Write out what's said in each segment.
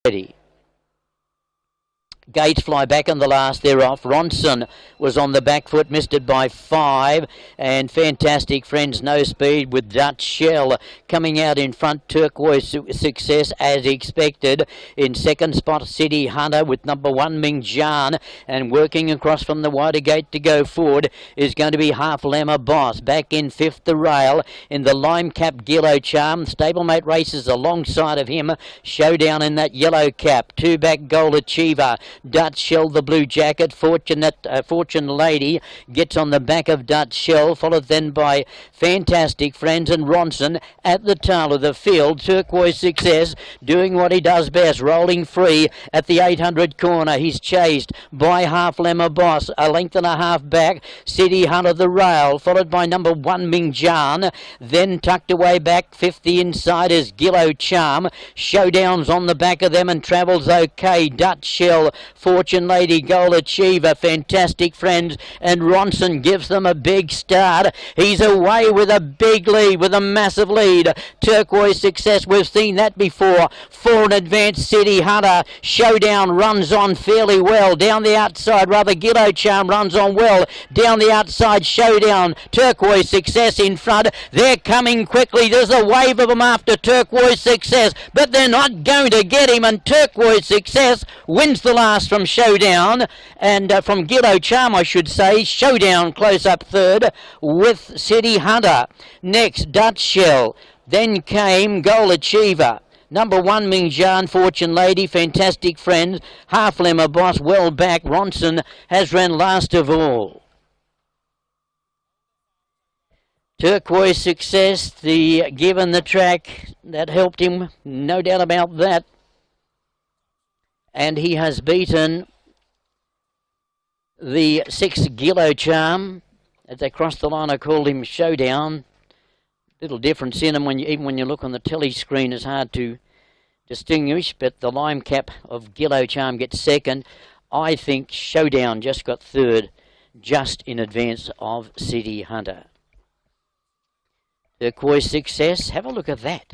Ready. Gates fly back on the last, they're off. Ronson was on the back foot, missed it by 5. And Fantastic Friends, no speed with Dutch Shell coming out in front. Turquoise Success as expected. In second spot, City Hunter with number 1 Ming Jan. And working across from the wider gate to go forward is going to be Half Lemma Boss. Back in fifth, the rail. In the Lime Cap, Gillo Charm. Stablemate races alongside of him. Showdown in that yellow cap. 2 back, Goal Achiever. Dutch Shell, the blue jacket. Fortune Lady gets on the back of Dutch Shell, followed then by Fantastic Friends and Ronson at the tail of the field. Turquoise Success doing what he does best, rolling free at the 800 corner. He's chased by Half Lemma Boss, a length and a half back. City Hunter, the rail, followed by number 1 Ming Jan. Then tucked away back, 50 inside is Gillo Charm. Showdown's on the back of them and travels okay. Dutch Shell, Fortune Lady, Goal Achiever, Fantastic Friends, and Ronson gives them a big start. He's away with a big lead, with a massive lead. Turquoise Success, we've seen that before. 4 in advance, City Hunter. Showdown runs on fairly well. Down the outside, rather, Gillo Charm runs on well. Down the outside, Showdown. Turquoise Success in front. They're coming quickly. There's a wave of them after Turquoise Success, but they're not going to get him, and Turquoise Success wins the last from Showdown, and from Gillo Charm, I should say. Showdown close up third with City Hunter. Next, Dutch Shell. Then came Goal Achiever. Number 1 Ming Jan, Fortune Lady, Fantastic Friends, Half Lemma Boss, well back. Ronson has ran last of all. Turquoise Success, given the track, that helped him, no doubt about that. And he has beaten the 6 Gillo Charm. As they crossed the line, I called him Showdown. Little difference in him, even when you look on the telly screen, it's hard to distinguish. But the Lime Cap of Gillo Charm gets second. I think Showdown just got third, just in advance of City Hunter. Turquoise Success, have a look at that.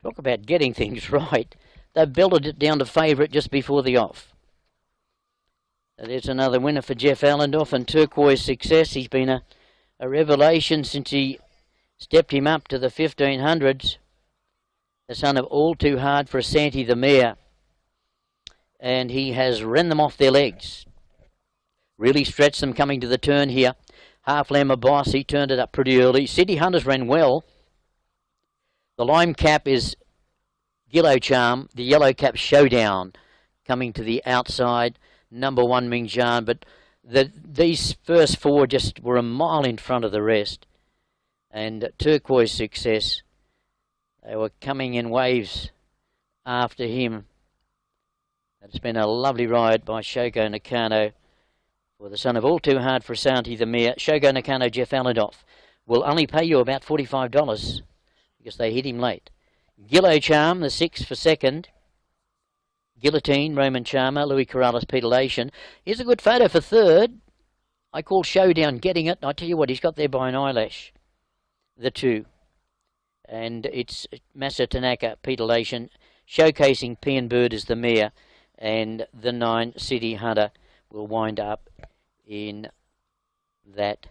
Talk about getting things right. They've belted it down to favourite just before the off. There's another winner for Jeff Allendorf, and Turquoise Success. He's been a revelation since he stepped him up to the 1500s. The son of All Too Hard for Santi the mare. And he has ran them off their legs. Really stretched them coming to the turn here. Half Lemma Boss, he turned it up pretty early. City Hunters ran well. The Lime Cap is Gillo Charm. The yellow cap, Showdown, coming to the outside. Number 1 Ming Jan, but these first 4 just were a mile in front of the rest. And Turquoise Success, they were coming in waves after him. It's been a lovely ride by Shoko Nakano for the son of All Too Hard for Santi the mare. Shoko Nakano, Jeff Allendorf, will only pay you about $45 because they hit him late. Gillo Charm, the 6 for second. Guillotine, Roman Charmer, Louis Corrales, Peter Lation. Here's a good photo for third. I call Showdown getting it. I tell you what, he's got there by an eyelash. The 2. And it's Masa Tanaka, Peter Lation, showcasing P and Bird as the mare. And the 9, City Hunter, will wind up in that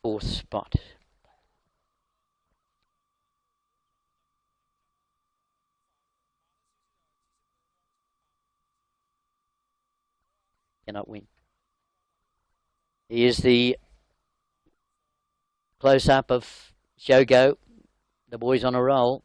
4th spot. Cannot win. Here's the close-up of Shogo. The boy's on a roll.